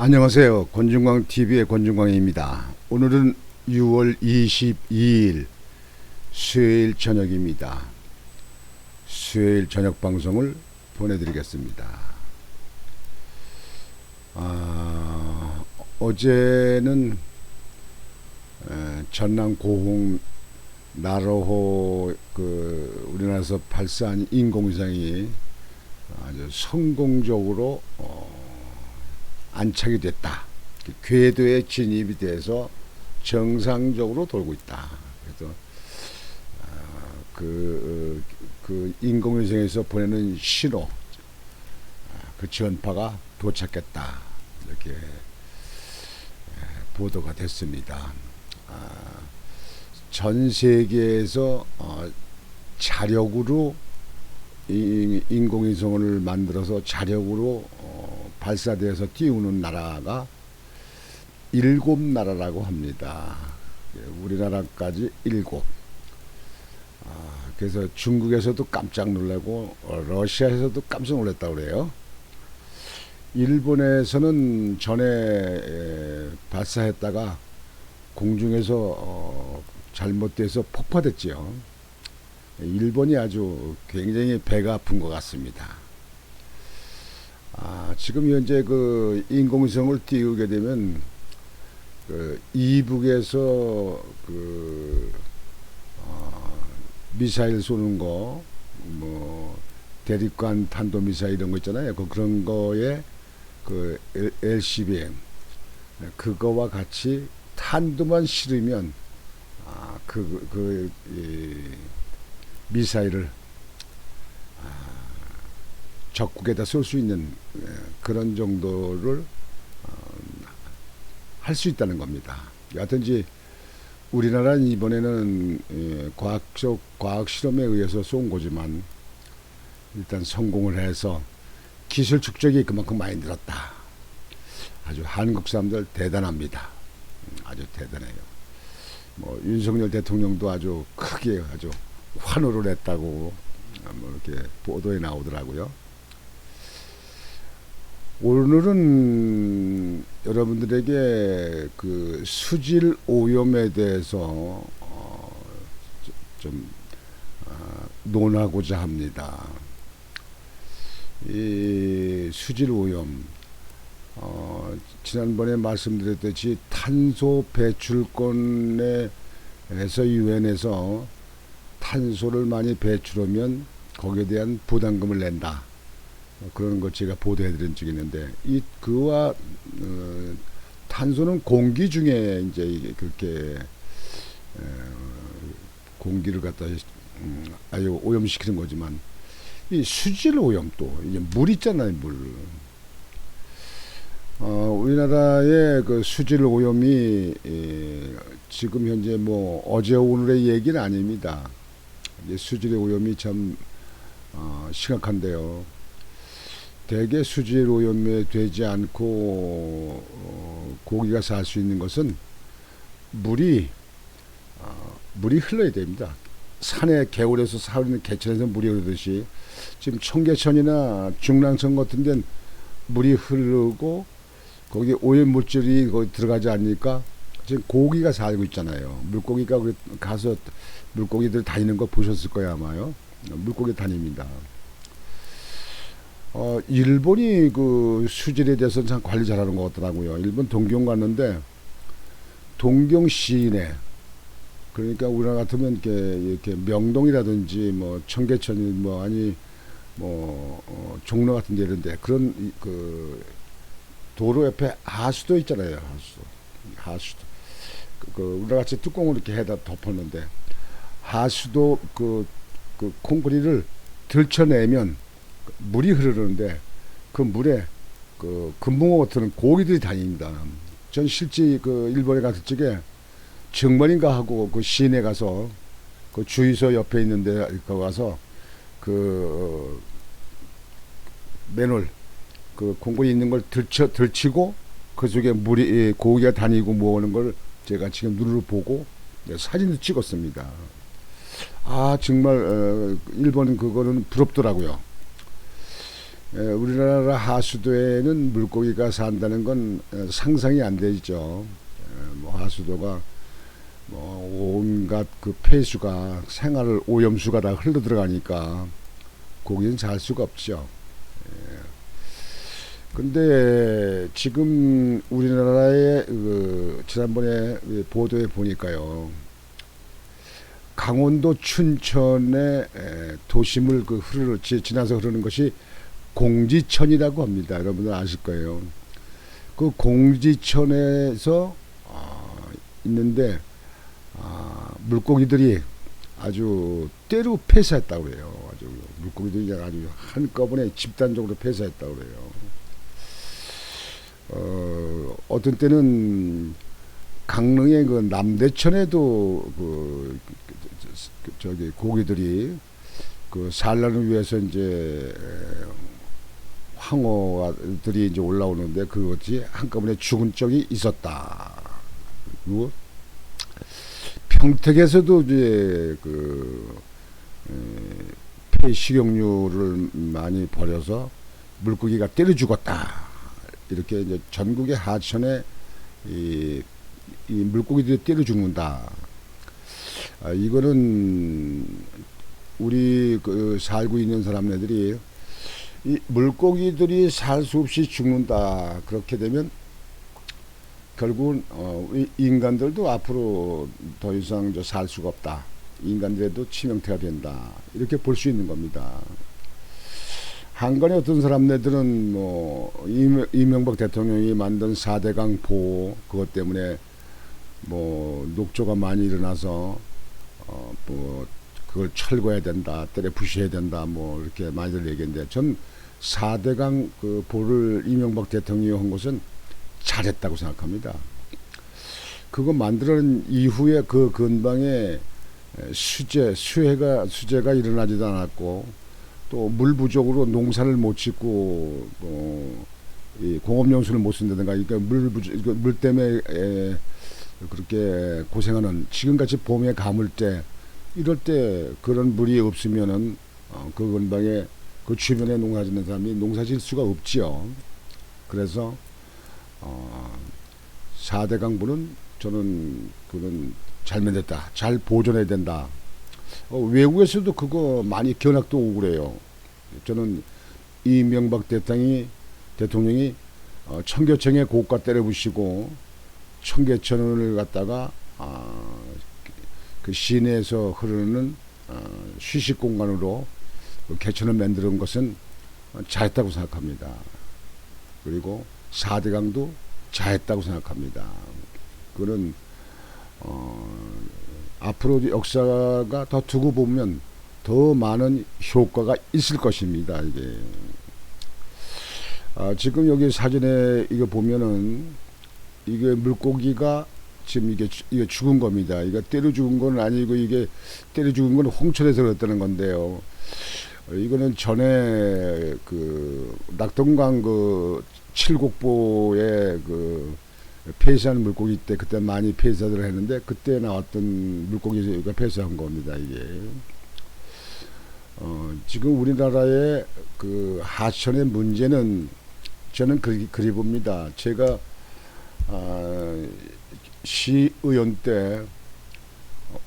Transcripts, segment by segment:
안녕하세요. 권중광 TV의 권중광입니다. 오늘은 6월 22일 수요일 저녁입니다. 수요일 저녁 방송을 보내드리겠습니다. 어제는 전남 고흥 나로호 우리나라에서 발사한 인공위성이 아주 성공적으로 안착이 됐다. 궤도에 진입이 돼서 정상적으로 돌고 있다. 그래서 그 인공위성에서 보내는 신호, 그 전파가 도착했다. 이렇게 보도가 됐습니다. 전 세계에서 자력으로 인공위성을 만들어서 자력으로 발사대에서 띄우는 나라가 7나라라고 합니다. 우리나라까지 7. 그래서 중국에서도 깜짝 놀라고 러시아에서도 깜짝 놀랐다고 그래요. 일본에서는 전에 발사했다가 공중에서 잘못돼서 폭파됐지요. 일본이 아주 굉장히 배가 아픈 것 같습니다. 지금 현재 그 인공위성을 띄우게 되면 이북에서 미사일 쏘는 거, 뭐 대륙간 탄도 미사일 이런 거 있잖아요. 그런 거에 LCBM 그거와 같이 탄두만 실으면 미사일을 적국에다 쏠 수 있는 그런 정도를 할 수 있다는 겁니다. 여하튼지 우리나라는 이번에는 과학 실험에 의해서 쏜 거지만 일단 성공을 해서 기술 축적이 그만큼 많이 늘었다. 아주 한국 사람들 대단합니다. 아주 대단해요. 뭐 윤석열 대통령도 아주 크게 아주 환호를 했다고 이렇게 보도에 나오더라고요. 오늘은 여러분들에게 그 수질 오염에 대해서 좀 논하고자 합니다. 이 수질 오염, 지난번에 말씀드렸듯이 탄소 배출권에서 유엔에서 탄소를 많이 배출하면 거기에 대한 부담금을 낸다. 그런 것 제가 보도해드린 적이 있는데, 그와 탄소는 공기 중에 이제 그렇게 공기를 갖다 아주 오염시키는 거지만, 이 수질 오염 또 이제 물 있잖아요, 물. 우리나라의 그 수질 오염이 지금 현재 뭐 어제 오늘의 얘기는 아닙니다. 이제 수질 오염이 참 심각한데요. 대개 수질 오염에 되지 않고 고기가 살 수 있는 것은 물이 흘러야 됩니다. 산에 개울에서 사는 개천에서 물이 흐르듯이 지금 청계천이나 중랑천 같은 데는 물이 흐르고 거기 오염 물질이 거기 들어가지 않으니까 지금 고기가 살고 있잖아요. 물고기가 가서 물고기들 다니는 거 보셨을 거예요, 아마요. 물고기 다닙니다. 일본이 그 수질에 대해서 참 관리 잘하는 것 같더라고요. 일본 동경 갔는데 동경 시내, 그러니까 우리나라 같으면 이렇게 명동이라든지 뭐 청계천이 뭐 아니 뭐 종로 같은 데 이런데 그런 그 도로 옆에 하수도 있잖아요. 하수도. 우리나라 같이 뚜껑을 이렇게 해다 덮었는데 하수도 그 콘크리트를 들쳐내면 물이 흐르는데 그 물에 금붕어 같은 고기들이 다닙니다. 전 실제 일본에 갔을 적에 정말인가 하고 그 시내 가서 그 주유소 옆에 있는데 거 가서 맨홀 공구리 있는 걸 들치고 그 속에 고기가 다니고 뭐하는 걸 제가 지금 눈으로 보고 사진도 찍었습니다. 정말 일본 그거는 부럽더라고요. 우리나라 하수도에는 물고기가 산다는 건 상상이 안 되죠. 뭐 하수도가 뭐 온갖 그 폐수가 생활 오염수가 다 흘러 들어가니까 고기는 살 수가 없죠. 근데 지금 우리나라의 지난번에 보도에 보니까요, 강원도 춘천의 도심을 지나서 흐르는 것이 공지천이라고 합니다. 여러분들 아실 거예요. 그 공지천에서 있는데 물고기들이 아주 때로 폐사했다고 그래요. 아주 물고기들이 아주 한꺼번에 집단적으로 폐사했다고 그래요. 어떤 때는 강릉의 그 남대천에도 저기 고기들이 그 산란을 위해서 이제 황어들이 이제 올라오는데 그것이 한꺼번에 죽은 적이 있었다. 그리고 평택에서도 이제 폐식용유를 많이 버려서 물고기가 때려 죽었다. 이렇게 이제 전국의 하천에 이 물고기들이 때려 죽는다. 이거는 우리 살고 있는 사람들이 이 물고기들이 살 수 없이 죽는다. 그렇게 되면 결국은 인간들도 앞으로 더 이상 살 수가 없다. 인간들에도 치명타가 된다. 이렇게 볼 수 있는 겁니다. 한간에 어떤 사람들은 뭐 이명박 대통령이 만든 4대강 보호 그것 때문에 뭐 녹조가 많이 일어나서 뭐 그걸 철거해야 된다, 때려 부셔야 된다, 뭐 이렇게 많이들 얘기했는데 전 4대강 그 보를 이명박 대통령이 한 것은 잘했다고 생각합니다. 그거 만들어낸 이후에 그 근방에 수해가 일어나지도 않았고 또 물 부족으로 농사를 못 짓고 이 공업용수를 못 쓴다든가 그러니까 물 때문에 그렇게 고생하는 지금같이 봄에 가물 때 이럴 때 그런 물이 없으면은 그 근방에 그 주변에 농사 짓는 사람이 농사 질 수가 없지요. 그래서 4대 강부는 저는 그는 잘 만들었다. 잘 보존해야 된다. 외국에서도 그거 많이 견학도 오고 그래요. 저는 이명박 대통령이 청계천에 고가 때려부시고 청계천을 갖다가 그 시내에서 흐르는 휴식 공간으로 그 개천을 만드는 것은 잘했다고 생각합니다. 그리고 4대강도 잘했다고 생각합니다. 그는 앞으로 역사가 더 두고 보면 더 많은 효과가 있을 것입니다. 이게 지금 여기 사진에 이거 보면은 이게 물고기가 지금 이게 죽은 겁니다. 이거 때려 죽은 건 아니고 이게 때려 죽은 건 홍천에서 그랬다는 건데요. 이거는 전에 그 낙동강 그 칠곡보에 그 폐사한 물고기 때 그때 많이 폐사를 했는데 그때 나왔던 물고기가 폐사한 겁니다. 이게 지금 우리나라의 그 하천의 문제는 저는 그리 봅니다. 제가 시의원 때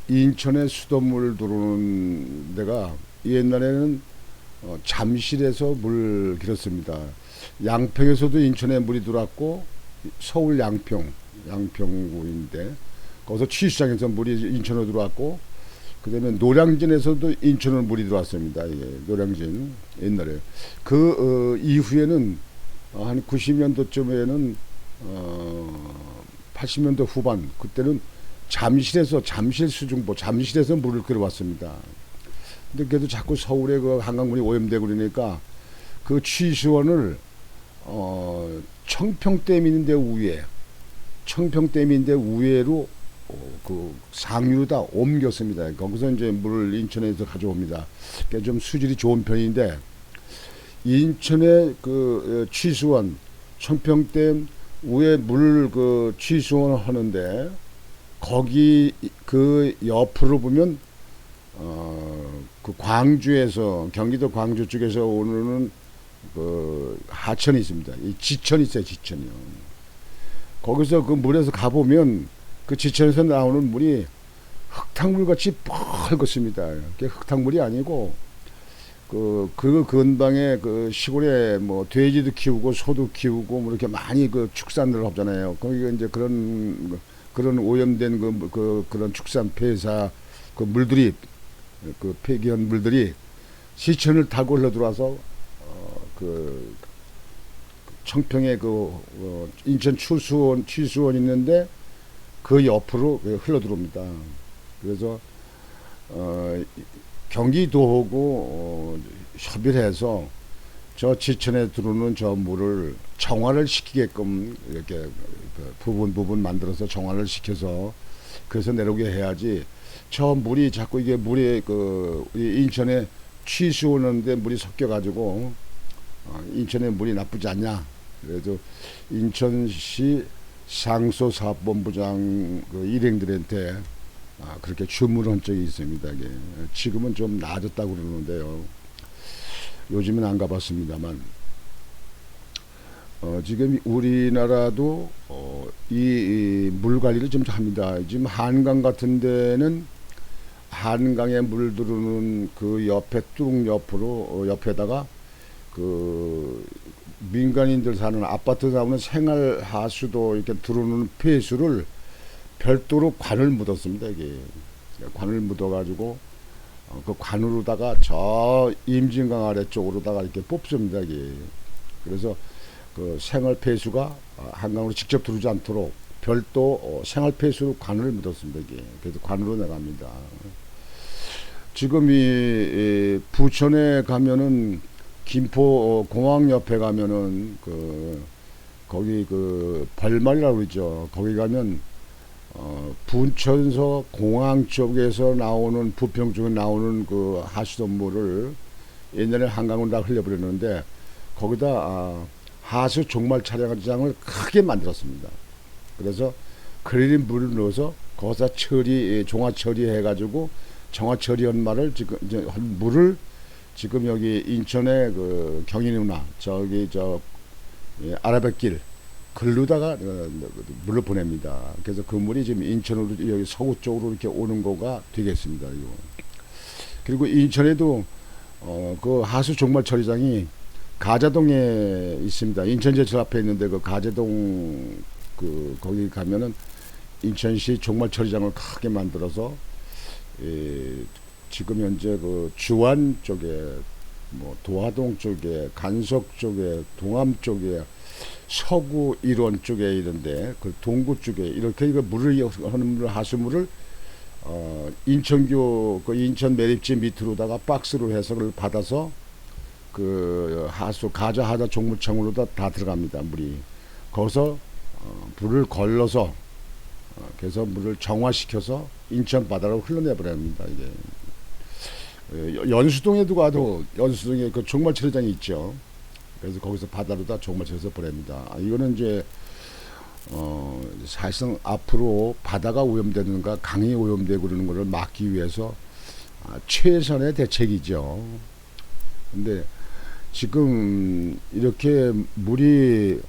인천에 수돗물 들어오는 데가 옛날에는 잠실에서 물 길었습니다. 양평에서도 인천에 물이 들어왔고 서울 양평구인데 거기서 취수장에서 물이 인천으로 들어왔고 그다음에 노량진에서도 인천으로 물이 들어왔습니다. 예, 노량진 옛날에 그 이후에는 한 90년도쯤에는 80년대 후반 그때는 잠실에서 물을 끌어왔습니다. 근데 그래도 자꾸 서울에 그 한강물이 오염되고 그러니까 그 취수원을 청평댐인데 우회로 그 상류로 다 옮겼습니다. 거기서 이제 물을 인천에서 가져옵니다. 그러니까 좀 수질이 좋은 편인데 인천의 그 취수원 청평댐 위에 물 그 취수원을 하는데 거기 그 옆으로 보면 그 광주에서 경기도 광주 쪽에서 오는 그 하천이 있습니다. 이 지천이 있어요. 지천이요. 거기서 그 물에서 가보면 그 지천에서 나오는 물이 흙탕물 같이 뻘겋습니다. 그게 흙탕물이 아니고 그 근방에 그 시골에 뭐 돼지도 키우고 소도 키우고 뭐 이렇게 많이 그 축산을 하잖아요. 거기가 이제 그런 오염된 그런 축산 폐사 그 물들이 그 폐기한 물들이 시천을 타고 흘러 들어와서 그 청평에 인천 취수원 있는데 그 옆으로 흘러 들어옵니다. 그래서 경기도하고 협의를 해서 저 지천에 들어오는 저 물을 정화를 시키게끔 이렇게 부분 만들어서 정화를 시켜서 그래서 내려오게 해야지 저 물이 자꾸 이게 물이 우리 인천에 취수오는데 물이 섞여가지고 인천에 물이 나쁘지 않냐. 그래서 인천시 상소사업본부장 일행들한테 그렇게 주문한 적이 있습니다. 이게 지금은 좀 나아졌다고 그러는데요. 요즘은 안 가봤습니다만 지금 우리나라도 이 물 관리를 좀 합니다. 지금 한강 같은 데는 한강에 물 들어오는 그 옆에 뚝 옆으로 옆에다가 그 민간인들 사는 아파트 나오는 생활 하수도 이렇게 들어오는 폐수를 별도로 관을 묻었습니다. 이게 관을 묻어가지고 그 관으로다가 저 임진강 아래쪽으로다가 이렇게 뽑습니다. 이게 그래서 그 생활 폐수가 한강으로 직접 들어오지 않도록 별도 생활 폐수 관을 묻었습니다. 이게 그래서 관으로 나갑니다. 지금 이 부천에 가면은 김포 공항 옆에 가면은 거기 벌말이라고 그러죠. 거기 가면 부천서 공항 쪽에서 나오는 부평 쪽에 나오는 그 하수도물을 옛날에 한강으로 다 흘려버렸는데 거기다 하수 종말 차량장을 크게 만들었습니다. 그래서 그리린 물을 넣어서 거기다 종화 처리해가지고 정화 처리한 말을 지금 이제 물을 지금 여기 인천의 그 경인누나 저기 아라뱃길 글로다가 물을 보냅니다. 그래서 그 물이 지금 인천으로 여기 서구 쪽으로 이렇게 오는 거가 되겠습니다. 이거. 그리고 인천에도 그 하수 종말 처리장이 가자동에 있습니다. 인천제철 앞에 있는데 그 가자동 거기 가면은 인천시 종말 처리장을 크게 만들어서 지금 현재 그 주안 쪽에 뭐 도화동 쪽에 간석 쪽에 동암 쪽에 서구 일원 쪽에 이런데 그 동구 쪽에 이렇게 물을 하는 하수물을 인천교 그 인천 매립지 밑으로다가 박스로 해서 그걸 받아서 그 가자 하자 종무청으로다 다 들어갑니다. 물이 거기서 불을 걸러서 그래서 물을 정화시켜서 인천 바다로 흘러내버립니다. 이게 연수동에도 가도 연수동에 그 종말 처리장이 있죠. 그래서 거기서 바다로다 종말 처리해서 보냅니다. 이거는 이제 사실상 앞으로 바다가 오염되는가 강이 오염되고 그러는 것을 막기 위해서 최선의 대책이죠. 근데 지금 이렇게 물이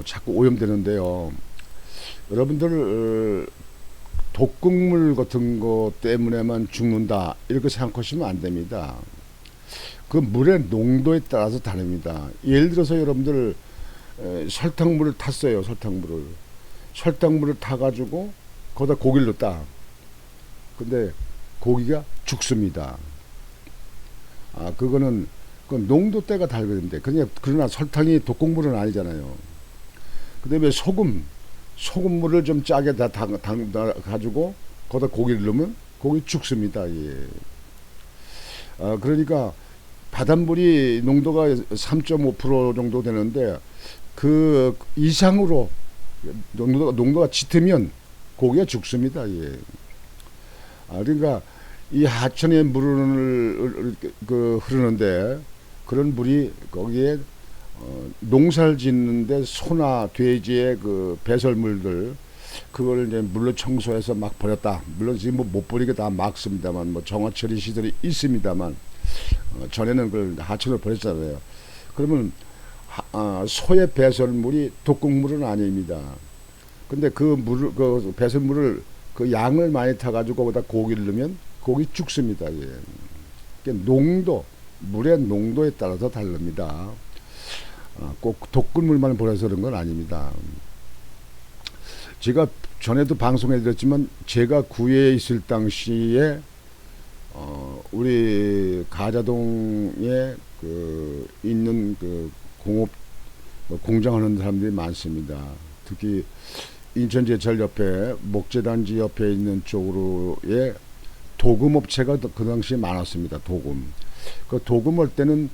자꾸 오염되는데요. 여러분들 독극물 같은 것 때문에만 죽는다 이렇게 생각하시면 안 됩니다. 그 물의 농도에 따라서 다릅니다. 예를 들어서 여러분들 설탕물을 탔어요. 설탕물을 타가지고 거기다 고기를 넣었다. 근데 고기가 죽습니다. 그거는 그 농도대가 다르는데 그러나 설탕이 독극물은 아니잖아요. 그다음에 소금물을 좀 짜게 다 가지고 거기다 고기를 넣으면 고기 죽습니다. 예. 그러니까 바닷물이 농도가 3.5% 정도 되는데 그 이상으로 농도가 짙으면 고기가 죽습니다. 예. 그러니까 이 하천에 물을 흐르는데 그런 물이 거기에 농사를 짓는데 소나 돼지의 그 배설물들 그걸 이제 물로 청소해서 막 버렸다. 물론 지금 못 버리게 다 막습니다만 정화 처리 시설이 있습니다만 전에는 그걸 하천을 버렸잖아요. 그러면 소의 배설물이 독극물은 아닙니다. 근데 그 배설물을 그 양을 많이 타가지고 거기다 고기를 넣으면 고기 죽습니다. 예. 그러니까 물의 농도에 따라서 다릅니다. 꼭 독극물만 보내서 그런 건 아닙니다. 제가 전에도 방송해 드렸지만 제가 구에 있을 당시에 우리 가자동에 있는 공업 공장하는 사람들이 많습니다. 특히 인천제철 옆에 목재단지 옆에 있는 쪽으로의 도금업체가 그 당시에 많았습니다. 그 도금할 때는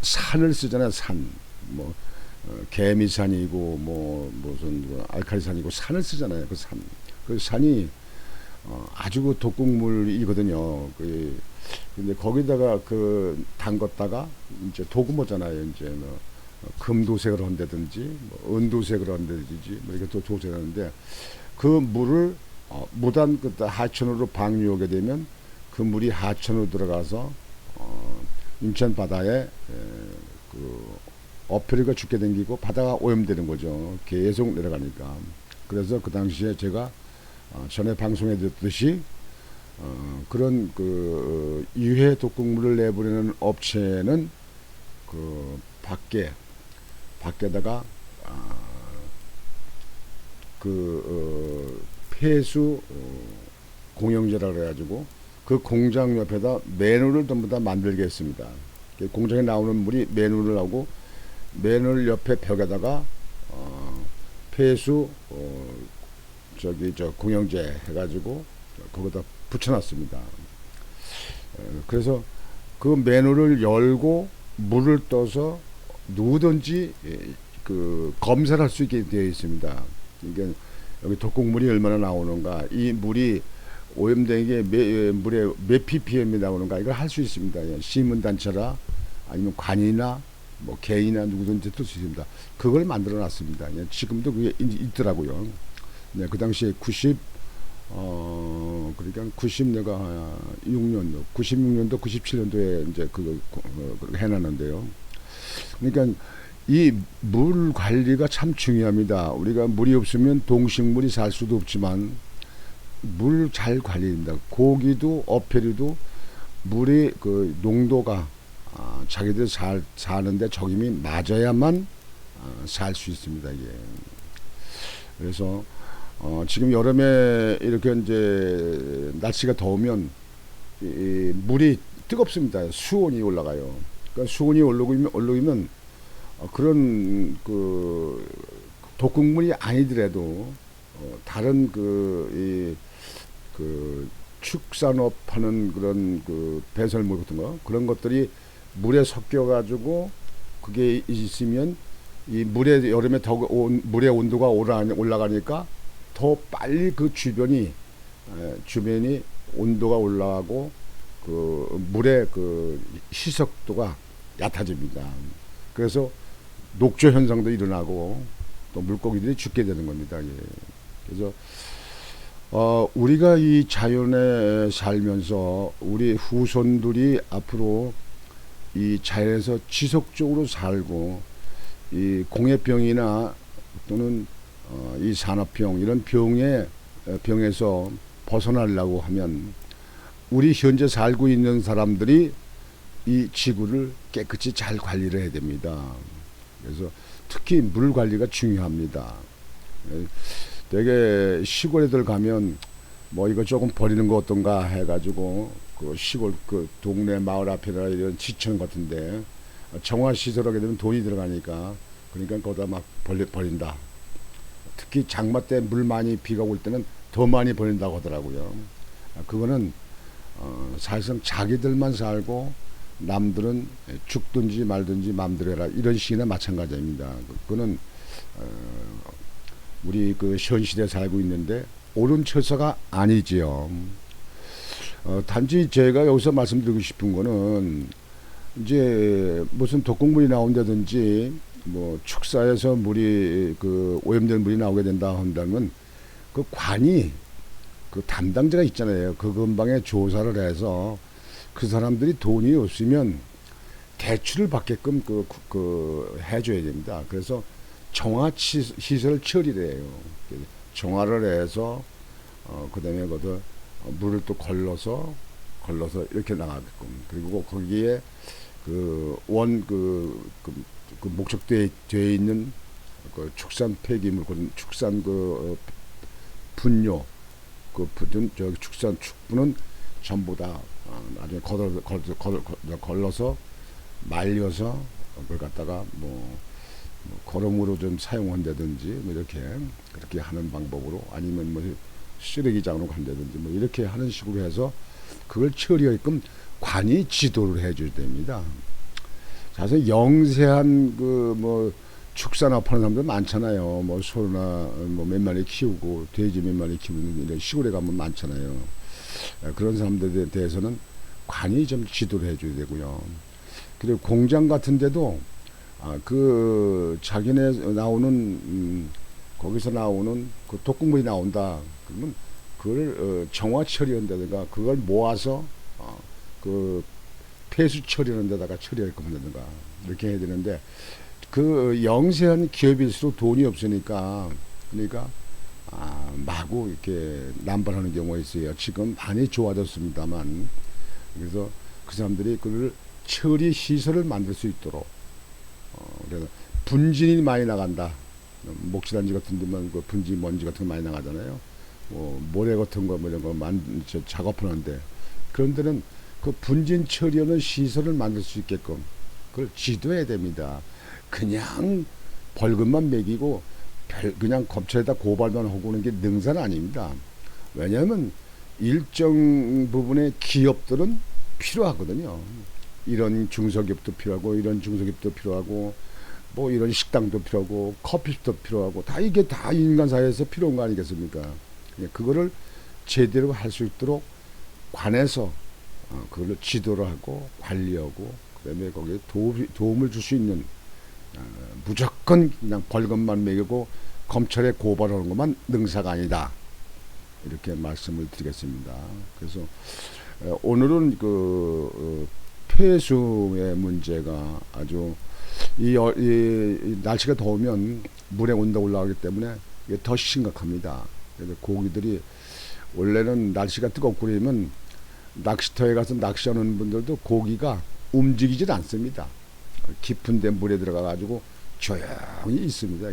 산을 쓰잖아요. 개미산이고 무슨 알칼리산이고 산을 쓰잖아요. 그 산이 아주 독극물이거든요. 근데 거기다가 담갔다가 이제 도금하잖아요. 이제 금도색을 한다든지 은도색을 한다든지 이렇게 또 도색을 하는데 그 물을 무단 하천으로 방류하게 되면 그 물이 하천으로 들어가서 인천 바다에 어패류가 죽게 생기고 바다가 오염되는 거죠. 계속 내려가니까. 그래서 그 당시에 제가 전에 방송에 드렸듯이 그런 유해 독극물을 내보내는 업체는 밖에다가 폐수 공영제라 그래가지고 그 공장 옆에다 맨홀을 전부 다 만들게 했습니다. 공장에 나오는 물이 맨홀을 하고 맨홀 옆에 벽에다가 폐수 공영제 해가지고 거기다 붙여놨습니다. 그래서 그 맨홀을 열고 물을 떠서 누구든지 검사를 할 수 있게 되어 있습니다. 그러니까 여기 독극물이 얼마나 나오는가, 이 물이 오염된 게 물에 몇 ppm이 나오는가 이걸 할 수 있습니다. 시민단체라 아니면 관이나 개인이나 누구든지 뜰 수 있습니다. 그걸 만들어 놨습니다. 지금도 그게 있더라고요. 그 당시에 그러니까 96년도 97년도에 이제 해놨는데요. 그러니까 이 물 관리가 참 중요합니다. 우리가 물이 없으면 동식물이 살 수도 없지만 물 잘 관리입니다. 고기도 어패류도 물의 농도가 자기들 사는데 적임이 맞아야만 살 수 있습니다. 예. 그래서 지금 여름에 이렇게 이제 날씨가 더우면 이 물이 뜨겁습니다. 수온이 올라가요. 그러니까 수온이 올라오면 그런 독극물이 아니더라도 다른 축산업 하는 그런 배설물 같은 거 그런 것들이 물에 섞여 가지고 그게 있으면 이 물에 여름에 물의 온도가 올라가니까 더 빨리 그 주변이 온도가 올라가고 물의 희석도가 얕아집니다. 그래서 녹조 현상도 일어나고 또 물고기들이 죽게 되는 겁니다. 예. 그래서 우리가 이 자연에 살면서 우리 후손들이 앞으로 이 자연에서 지속적으로 살고 이 공해병이나 또는 이 산업병 이런 병에서 벗어나려고 하면 우리 현재 살고 있는 사람들이 이 지구를 깨끗이 잘 관리를 해야 됩니다. 그래서 특히 물 관리가 중요합니다. 되게 시골에들 가면 이거 조금 버리는 거 어떤가 해가지고 시골 동네 마을 앞이나 이런 지천 같은데 정화시설하게 되면 돈이 들어가니까 그러니까 거기다 막 버린다. 특히 장마 때 물 많이 비가 올 때는 더 많이 버린다고 하더라고요. 그거는 사실상 자기들만 살고 남들은 죽든지 말든지 마음대로 해라 이런 식이나 마찬가지입니다. 그거는 우리 현실에 살고 있는데 옳은 처사가 아니지요. 단지 제가 여기서 말씀드리고 싶은 거는 이제 무슨 독극물이 나온다든지 축사에서 물이 오염된 물이 나오게 된다 한다면 관이 담당자가 있잖아요. 그 근방에 조사를 해서 그 사람들이 돈이 없으면 대출을 받게끔 해줘야 됩니다. 그래서 정화 시설 처리를 해요. 정화를 해서 그다음에 거기서 물을 또 걸러서 이렇게 나가게끔. 그리고 거기에 목적되어 있는 축산 폐기물, 축산 분뇨, 축산 축분은 전부 다 나중에 걸러서 말려서 그걸 갖다가 거름으로 좀 사용한다든지 이렇게 그렇게 하는 방법으로, 아니면 쓰레기장으로 간다든지 이렇게 하는 식으로 해서 그걸 처리하게끔 관이 지도를 해줘야 됩니다. 사실 영세한 축산업하는 사람들 많잖아요. 소나 몇 마리 키우고 돼지 몇 마리 키우는 이런 시골에 가면 많잖아요. 그런 사람들에 대해서는 관이 좀 지도를 해줘야 되고요. 그리고 공장 같은 데도 자기네 나오는 거기서 나오는 독극물이 나온다. 그러면 그걸 정화 처리한다든가 그걸 모아서 폐수 처리하는 데다가 처리할 겁니다. 이렇게 해야 되는데 영세한 기업일수록 돈이 없으니까, 그러니까 마구 이렇게 남발하는 경우가 있어요. 지금 많이 좋아졌습니다만, 그래서 그 사람들이 그걸 처리 시설을 만들 수 있도록, 그래서 분진이 많이 나간다. 목시단지 같은 데만 분진 먼지 같은 거 많이 나가잖아요. 모래 같은 거 이런 거 작업하는데, 그런 데는 그 분진 처리하는 시설을 만들 수 있게끔 그걸 지도해야 됩니다. 그냥 벌금만 매기고 그냥 검찰에다 고발만 하고 오는 게 능사는 아닙니다. 왜냐하면 일정 부분의 기업들은 필요하거든요. 이런 중소기업도 필요하고, 이런 중소기업도 필요하고, 이런 식당도 필요하고, 커피숍도 필요하고, 이게 다 인간 사회에서 필요한 거 아니겠습니까? 그거를 제대로 할 수 있도록 관에서 그걸로 지도를 하고 관리하고, 그다음에 거기에 도움을 줄 수 있는, 무조건 그냥 벌금만 매기고 검찰에 고발하는 것만 능사가 아니다. 이렇게 말씀을 드리겠습니다. 그래서 오늘은 폐수의 문제가 아주 이 날씨가 더우면 물의 온도가 올라가기 때문에 이게 더 심각합니다. 그래서 고기들이 원래는 날씨가 뜨겁고 그러면 낚시터에 가서 낚시하는 분들도 고기가 움직이질 않습니다. 깊은 데 물에 들어가 가지고 조용히 있습니다.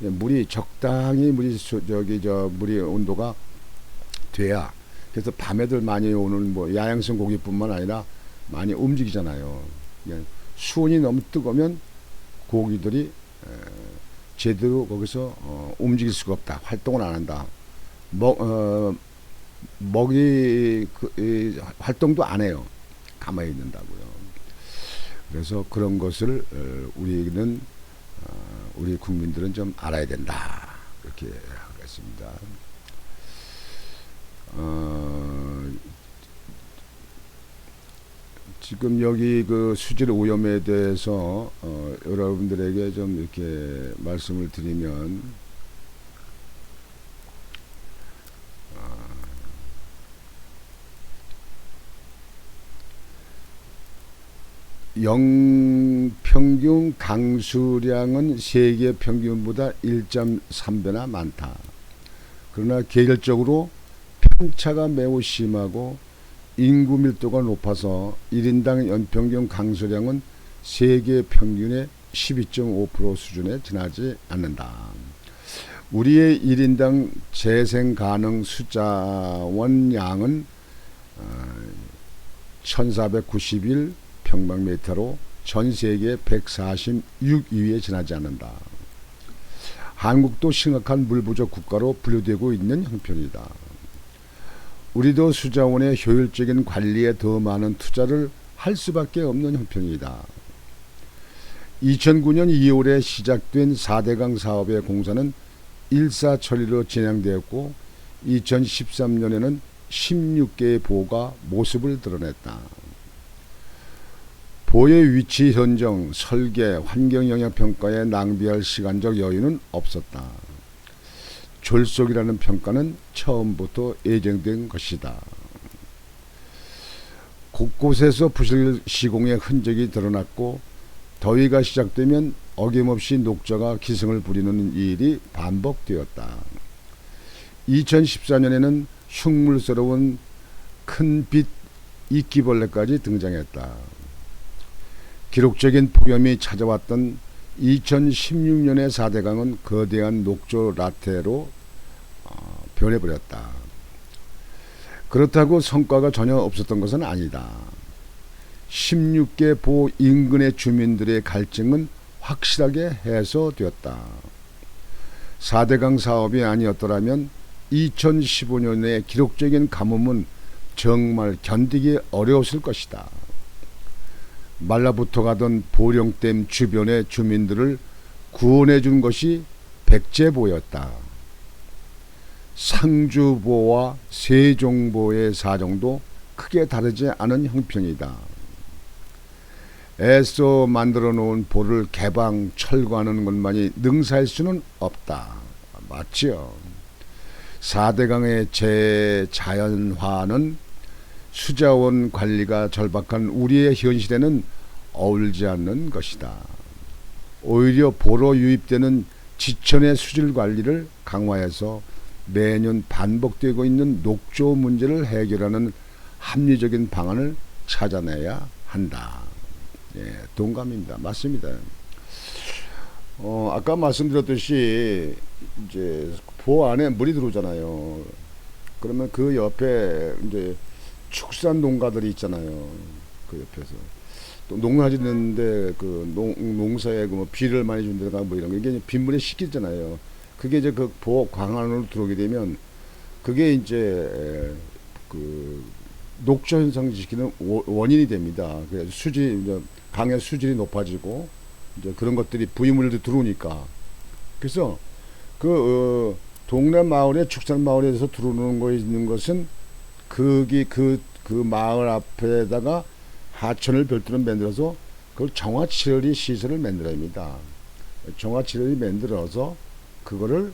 물이 적당히 물이 온도가 돼야, 그래서 밤에들 많이 오는 야행성 고기뿐만 아니라 많이 움직이잖아요. 수온이 너무 뜨거우면 고기들이 제대로 거기서 움직일 수가 없다. 활동을 안 한다. 먹이 활동도 안 해요. 가만히 있는다고요. 그래서 그런 것을 우리 국민들은 좀 알아야 된다. 그렇게 하겠습니다. 지금 여기 수질 오염에 대해서 여러분들에게 좀 이렇게 말씀을 드리면, 영평균 강수량은 세계 평균보다 1.3배나 많다. 그러나 계절적으로 편차가 매우 심하고 인구 밀도가 높아서 1인당 연평균 강수량은 세계 평균의 12.5% 수준에 지나지 않는다. 우리의 1인당 재생 가능 수자원 양은 1491 평방미터로 전 세계 146위에 지나지 않는다. 한국도 심각한 물 부족 국가로 분류되고 있는 형편이다. 우리도 수자원의 효율적인 관리에 더 많은 투자를 할 수밖에 없는 형편이다. 2009년 2월에 시작된 4대강 사업의 공사는 일사천리로 진행되었고 2013년에는 16개의 보가 모습을 드러냈다. 보의 위치 선정, 설계, 환경영향평가에 낭비할 시간적 여유는 없었다. 졸속이라는 평가는 처음부터 예정된 것이다. 곳곳에서 부실 시공의 흔적이 드러났고 더위가 시작되면 어김없이 녹조가 기승을 부리는 일이 반복되었다. 2014년에는 흉물스러운 큰 빛 이끼벌레까지 등장했다. 기록적인 폭염이 찾아왔던 2016년의 4대강은 거대한 녹조 라테로 변해버렸다. 그렇다고 성과가 전혀 없었던 것은 아니다. 16개 보 인근의 주민들의 갈증은 확실하게 해소되었다. 4대강 사업이 아니었더라면 2015년의 기록적인 가뭄은 정말 견디기 어려웠을 것이다. 말라붙어가던 보령댐 주변의 주민들을 구원해 준 것이 백제보였다. 상주보와 세종보의 사정도 크게 다르지 않은 형편이다. 애써 만들어 놓은 보를 개방, 철거하는 것만이 능사할 수는 없다. 맞지요? 4대강의 재자연화는 수자원 관리가 절박한 우리의 현실에는 어울리지 않는 것이다. 오히려 보로 유입되는 지천의 수질 관리를 강화해서 매년 반복되고 있는 녹조 문제를 해결하는 합리적인 방안을 찾아내야 한다. 예, 동감입니다. 맞습니다. 아까 말씀드렸듯이 이제 보 안에 물이 들어오잖아요. 그러면 그 옆에 이제 축산 농가들이 있잖아요. 그 옆에서 또 농사짓는데 그 농사에 그 뭐 비를 많이 준다든가 뭐 이런 거 이게 빗물에 씻기잖아요. 그게 이제 그 보 광안으로 들어오게 되면 그게 이제 그 녹조 현상 시키는 원인이 됩니다. 그래서 수질 이제 강의 수질이 높아지고 이제 그런 것들이 부유물도 들어오니까 그래서 그 동네 마을에 축산 마을에서 들어오는 거 있는 것은 거기 그 마을 앞에다가 하천을 별도로 만들어서 그걸 정화치료리 시설을 만들어야 합니다. 정화치료리 만들어서 그거를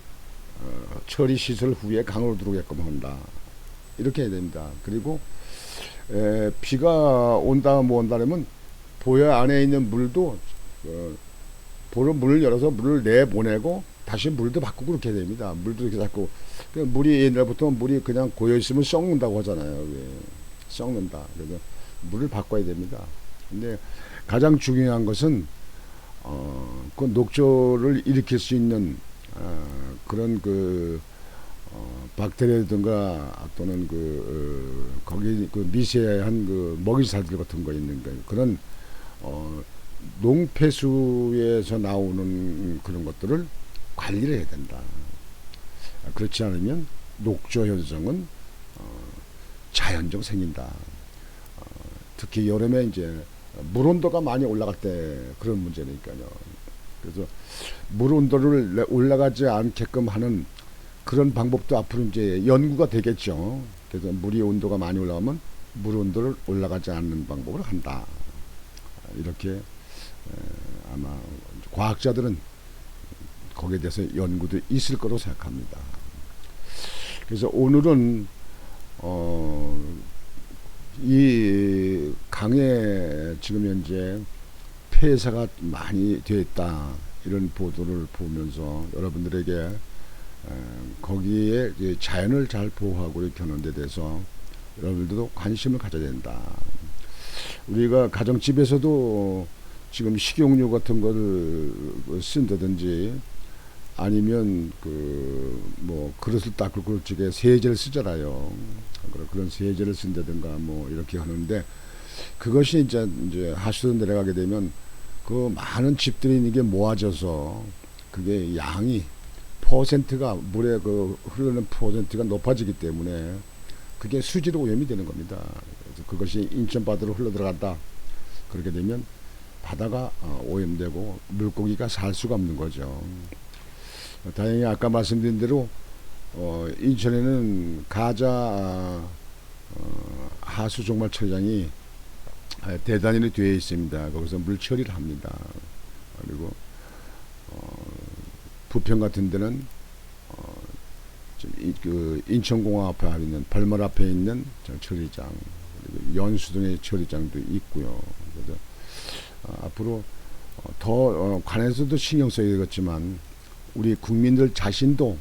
처리 시설 후에 강으로 들어오게끔 한다. 이렇게 해야 됩니다. 그리고 비가 온다 뭐 온다면 보여 안에 있는 물도 보로 문을 열어서 물을 내보내고 다시 물도 바꾸고 그렇게 해야 됩니다. 물도 이렇게 자꾸 물이 옛날부터 물이 그냥 고여 있으면 썩는다고 하잖아요. 썩는다. 그래서 물을 바꿔야 됩니다. 근데 가장 중요한 것은 그 녹조를 일으킬 수 있는 그런 그 박테리아든가 또는 거기 그 미세한 그 먹이살들 같은 거 있는 거 그런 농폐수에서 나오는 그런 것들을 관리를 해야 된다. 그렇지 않으면 녹조 현상은 자연적 생긴다. 특히 여름에 이제 물 온도가 많이 올라갈 때 그런 문제니까요. 그래서 물 온도를 올라가지 않게끔 하는 그런 방법도 앞으로 이제 연구가 되겠죠. 그래서 물이 온도가 많이 올라가면 물 온도를 올라가지 않는 방법을 한다. 이렇게 아마 과학자들은 거기에 대해서 연구도 있을 거로 생각합니다. 그래서 오늘은 이 강에 지금 현재 폐사가 많이 되어 있다 이런 보도를 보면서 여러분들에게 거기에 자연을 잘 보호하고 이렇게 하는 데 대해서 여러분들도 관심을 가져야 된다. 우리가 가정집에서도 지금 식용유 같은 거를 쓴다든지 아니면 뭐 그릇을 닦을 그릇에 세제를 쓰잖아요. 그런 세제를 쓴다든가 뭐 이렇게 하는데 그것이 이제 하수도 내려가게 되면 그 많은 집들이 이게 모아져서 그게 양이 퍼센트가 물에 그 흐르는 퍼센트가 높아지기 때문에 그게 수질 오염이 되는 겁니다. 그래서 그것이 인천 바다로 흘러 들어간다. 그렇게 되면 바다가 오염되고 물고기가 살 수가 없는 거죠. 다행히 아까 말씀드린 대로 인천에는 가자 하수 종말 처리장이 대단히 되어 있습니다. 거기서 물 처리를 합니다. 그리고 부평 같은 데는 그 인천공항 앞에 있는 벌말 앞에 있는 처리장 연수동에 처리장도 있고요. 그래서 앞으로 더 관에서도 신경 써야 되겠지만 우리 국민들 자신도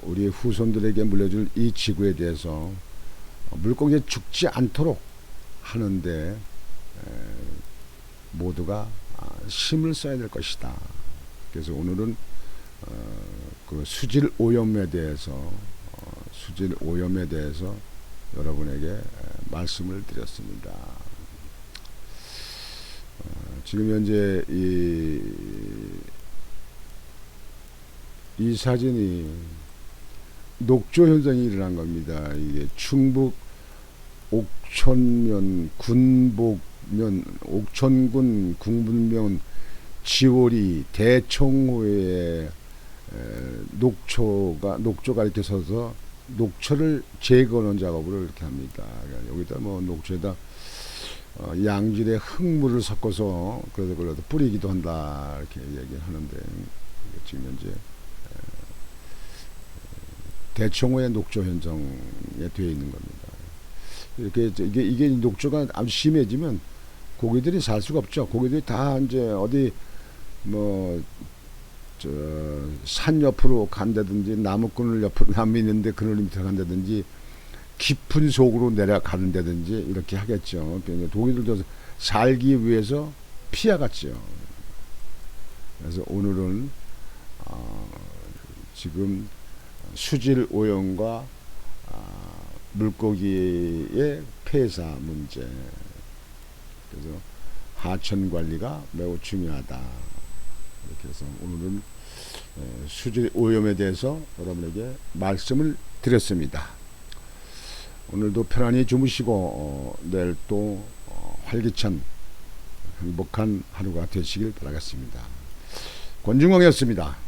우리 후손들에게 물려줄 이 지구에 대해서 물고기에 죽지 않도록 하는데 모두가 힘을 써야 될 것이다. 그래서 오늘은 그 수질 오염에 대해서 여러분에게 말씀을 드렸습니다. 지금 현재 이 사진이 녹조 현상이 일어난 겁니다. 이게 충북 옥천면 군복면 옥천군 궁분면 지월이 대청호에 녹조가 이렇게 서서 녹초를 제거하는 작업을 이렇게 합니다. 여기다 뭐 녹초에다 양질의 흙물을 섞어서 그래서 뿌리기도 한다 이렇게 얘기를 하는데 지금 현재 대청호의 녹조 현상에 되어 있는 겁니다. 이게 녹조가 아주 심해지면 고기들이 살 수가 없죠. 고기들이 다 이제 어디 산 옆으로 간다든지 나무꾼을 옆으로 나무 있는데 그늘 밑에 간다든지 깊은 속으로 내려가는다든지 이렇게 하겠죠. 고기들도 살기 위해서 피하겠죠. 그래서 오늘은 지금 수질 오염과 물고기의 폐사 문제, 그래서 하천 관리가 매우 중요하다. 이렇게 해서 오늘은 수질 오염에 대해서 여러분에게 말씀을 드렸습니다. 오늘도 편안히 주무시고 내일 또 활기찬 행복한 하루가 되시길 바라겠습니다. 권중광이었습니다.